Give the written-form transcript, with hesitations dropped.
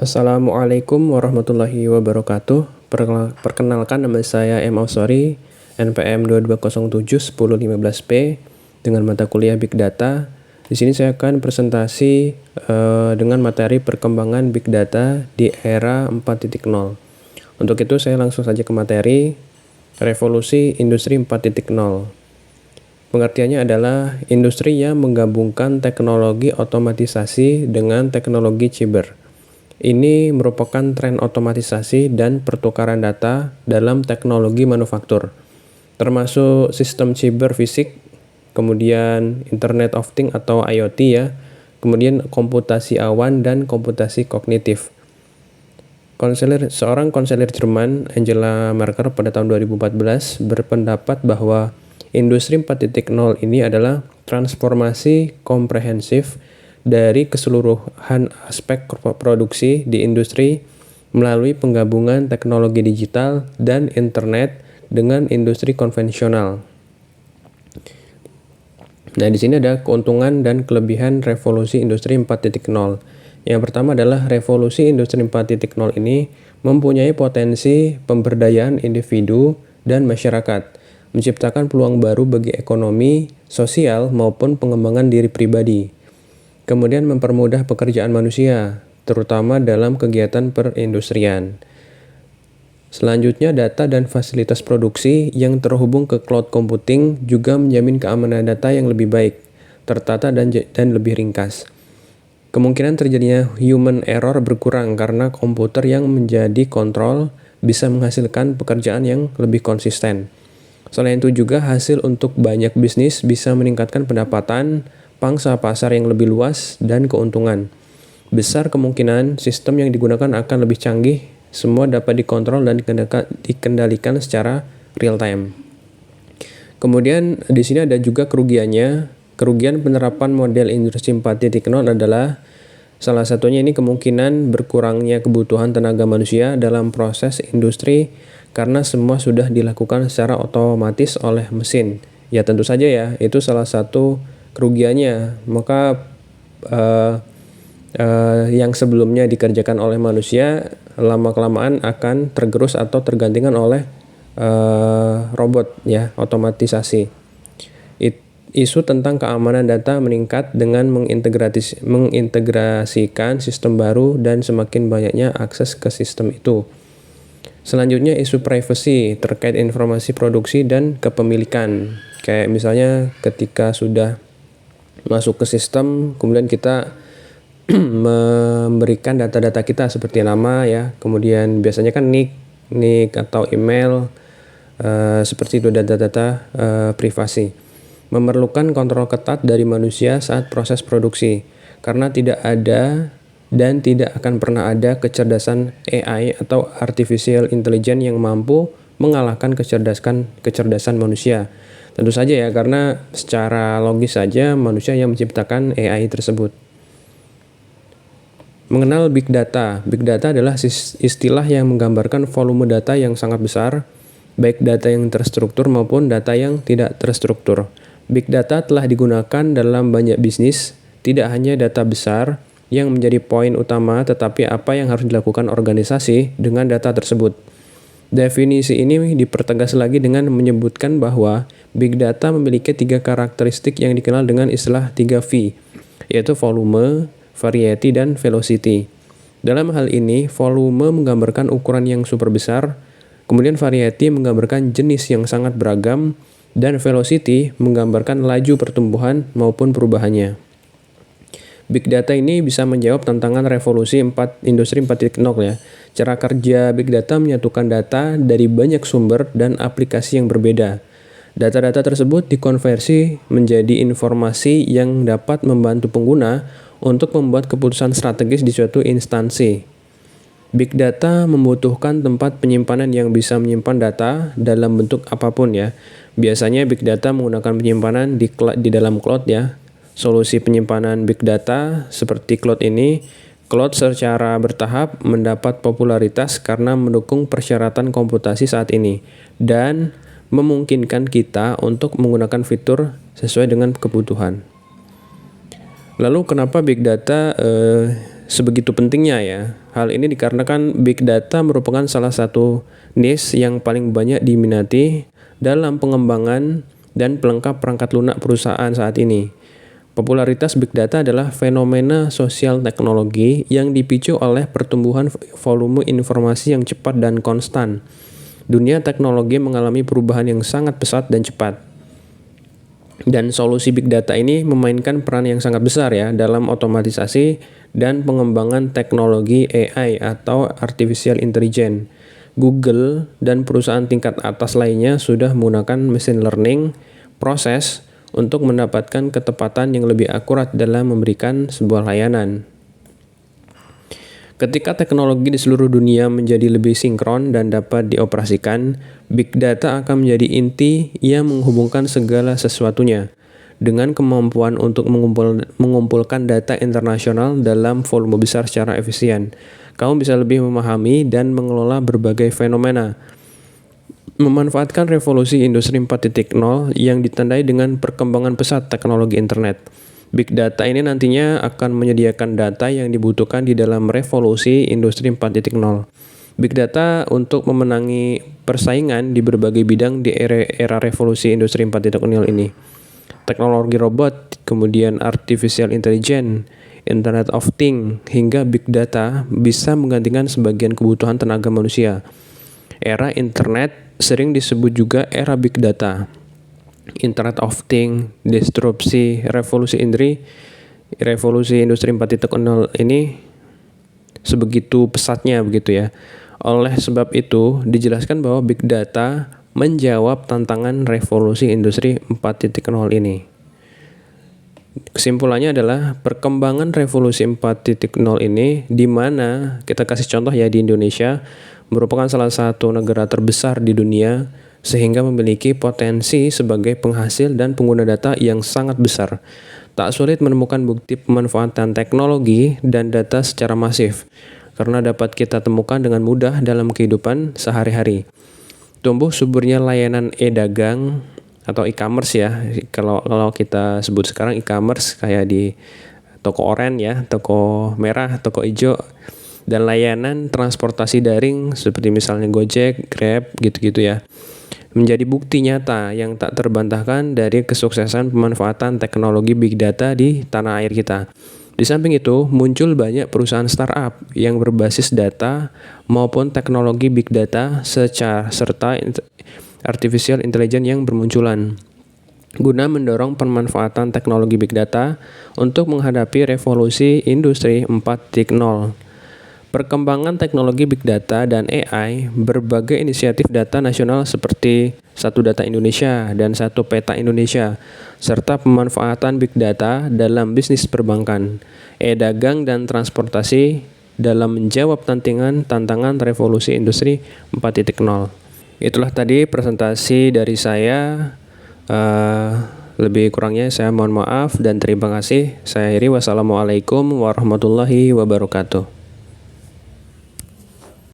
Assalamualaikum warahmatullahi wabarakatuh. Perkenalkan, nama saya M. Ausori, NPM 2207-1015P dengan mata kuliah Big Data. Di sini saya akan presentasi dengan materi perkembangan Big Data di era 4.0. Untuk itu saya langsung saja ke materi revolusi industri 4.0. Pengertiannya adalah industri yang menggabungkan teknologi otomatisasi dengan teknologi cyber. Ini merupakan tren otomatisasi dan pertukaran data dalam teknologi manufaktur, termasuk sistem cyber fisik, kemudian Internet of Things atau IoT ya, kemudian komputasi awan dan komputasi kognitif. Seorang konselor Jerman, Angela Merkel, pada tahun 2014 berpendapat bahwa industri 4.0 ini adalah transformasi komprehensif dari keseluruhan aspek produksi di industri melalui penggabungan teknologi digital dan internet dengan industri konvensional. Nah, di sini ada keuntungan dan kelebihan revolusi industri 4.0. Yang pertama adalah revolusi industri 4.0 ini mempunyai potensi pemberdayaan individu dan masyarakat, menciptakan peluang baru bagi ekonomi, sosial, maupun pengembangan diri pribadi. Kemudian mempermudah pekerjaan manusia, terutama dalam kegiatan perindustrian. Selanjutnya, data dan fasilitas produksi yang terhubung ke cloud computing juga menjamin keamanan data yang lebih baik, tertata dan lebih ringkas. Kemungkinan terjadinya human error berkurang karena komputer yang menjadi kontrol bisa menghasilkan pekerjaan yang lebih konsisten. Selain itu juga hasil untuk banyak bisnis bisa meningkatkan pendapatan, pangsa pasar yang lebih luas, dan keuntungan. Besar kemungkinan sistem yang digunakan akan lebih canggih, semua dapat dikontrol dan dikendalikan secara real time. Kemudian di sini ada juga kerugiannya. Kerugian penerapan model industri 4.0 adalah salah satunya ini kemungkinan berkurangnya kebutuhan tenaga manusia dalam proses industri karena semua sudah dilakukan secara otomatis oleh mesin. Ya tentu saja ya, itu salah satu kerugiannya. Maka yang sebelumnya dikerjakan oleh manusia lama-kelamaan akan tergerus atau tergantikan oleh robot ya, otomatisasi. Isu tentang keamanan data meningkat dengan mengintegrasikan sistem baru dan semakin banyaknya akses ke sistem itu. Selanjutnya isu privacy terkait informasi produksi dan kepemilikan. Kayak misalnya ketika sudah masuk ke sistem, kemudian kita memberikan data-data kita seperti nama ya, kemudian biasanya kan nick atau email, seperti itu data-data privasi. Memerlukan kontrol ketat dari manusia saat proses produksi, karena tidak ada dan tidak akan pernah ada kecerdasan AI atau artificial intelligence yang mampu mengalahkan kecerdasan manusia. Tentu saja ya, karena secara logis saja manusia yang menciptakan AI tersebut. Mengenal Big Data. Big Data adalah istilah yang menggambarkan volume data yang sangat besar, baik data yang terstruktur maupun data yang tidak terstruktur. Big Data telah digunakan dalam banyak bisnis, tidak hanya data besar yang menjadi poin utama, tetapi apa yang harus dilakukan organisasi dengan data tersebut. Definisi ini dipertegas lagi dengan menyebutkan bahwa Big Data memiliki 3 karakteristik yang dikenal dengan istilah 3V, yaitu volume, variety, dan velocity. Dalam hal ini, volume menggambarkan ukuran yang super besar, kemudian variety menggambarkan jenis yang sangat beragam, dan velocity menggambarkan laju pertumbuhan maupun perubahannya. Big Data ini bisa menjawab tantangan revolusi industri 4.0 ya. Cara kerja Big Data menyatukan data dari banyak sumber dan aplikasi yang berbeda. Data-data tersebut dikonversi menjadi informasi yang dapat membantu pengguna untuk membuat keputusan strategis di suatu instansi. Big Data membutuhkan tempat penyimpanan yang bisa menyimpan data dalam bentuk apapun ya. Biasanya Big Data menggunakan penyimpanan di dalam cloud ya. Solusi penyimpanan Big Data seperti cloud ini, cloud secara bertahap mendapat popularitas karena mendukung persyaratan komputasi saat ini dan memungkinkan kita untuk menggunakan fitur sesuai dengan kebutuhan. Lalu kenapa Big Data sebegitu pentingnya ya. Hal ini dikarenakan big data merupakan salah satu niche yang paling banyak diminati dalam pengembangan dan pelengkap perangkat lunak perusahaan saat ini. Popularitas big data adalah fenomena sosial teknologi yang dipicu oleh pertumbuhan volume informasi yang cepat dan konstan. Dunia teknologi mengalami perubahan yang sangat pesat dan cepat. Dan solusi big data ini memainkan peran yang sangat besar ya dalam otomatisasi dan pengembangan teknologi AI atau artificial intelligence. Google dan perusahaan tingkat atas lainnya sudah menggunakan machine learning proses untuk mendapatkan ketepatan yang lebih akurat dalam memberikan sebuah layanan. Ketika teknologi di seluruh dunia menjadi lebih sinkron dan dapat dioperasikan, big data akan menjadi inti yang menghubungkan segala sesuatunya. Dengan kemampuan untuk mengumpulkan data internasional dalam volume besar secara efisien, kamu bisa lebih memahami dan mengelola berbagai fenomena. Memanfaatkan revolusi industri 4.0 yang ditandai dengan perkembangan pesat teknologi internet. Big data ini nantinya akan menyediakan data yang dibutuhkan di dalam revolusi industri 4.0. Big data untuk memenangi persaingan di berbagai bidang di era revolusi industri 4.0 ini. Teknologi robot, kemudian artificial intelligence, Internet of Things, hingga big data bisa menggantikan sebagian kebutuhan tenaga manusia. Era internet sering disebut juga era big data. Internet of Things, disrupsi revolusi industri 4.0 ini sebegitu pesatnya begitu ya. Oleh sebab itu, dijelaskan bahwa big data menjawab tantangan revolusi industri 4.0 ini. Kesimpulannya adalah perkembangan revolusi 4.0 ini di mana kita kasih contoh ya di Indonesia merupakan salah satu negara terbesar di dunia sehingga memiliki potensi sebagai penghasil dan pengguna data yang sangat besar. Tak sulit menemukan bukti pemanfaatan teknologi dan data secara masif, karena dapat kita temukan dengan mudah dalam kehidupan sehari-hari. Tumbuh suburnya layanan e-dagang atau e-commerce ya, kalau kita sebut sekarang e-commerce kayak di toko oranye ya, toko merah, toko hijau, dan layanan transportasi daring seperti misalnya Gojek, Grab, gitu-gitu ya. Menjadi bukti nyata yang tak terbantahkan dari kesuksesan pemanfaatan teknologi big data di tanah air kita. Di samping itu, muncul banyak perusahaan startup yang berbasis data maupun teknologi big data serta artificial intelligence yang bermunculan guna mendorong pemanfaatan teknologi big data untuk menghadapi revolusi industri 4.0. Perkembangan teknologi big data dan AI, berbagai inisiatif data nasional seperti Satu Data Indonesia dan Satu Peta Indonesia, serta pemanfaatan big data dalam bisnis perbankan, e-dagang dan transportasi dalam menjawab tantangan revolusi industri 4.0. Itulah tadi presentasi dari saya. Lebih kurangnya saya mohon maaf dan terima kasih. Saya akhiri, wassalamualaikum warahmatullahi wabarakatuh.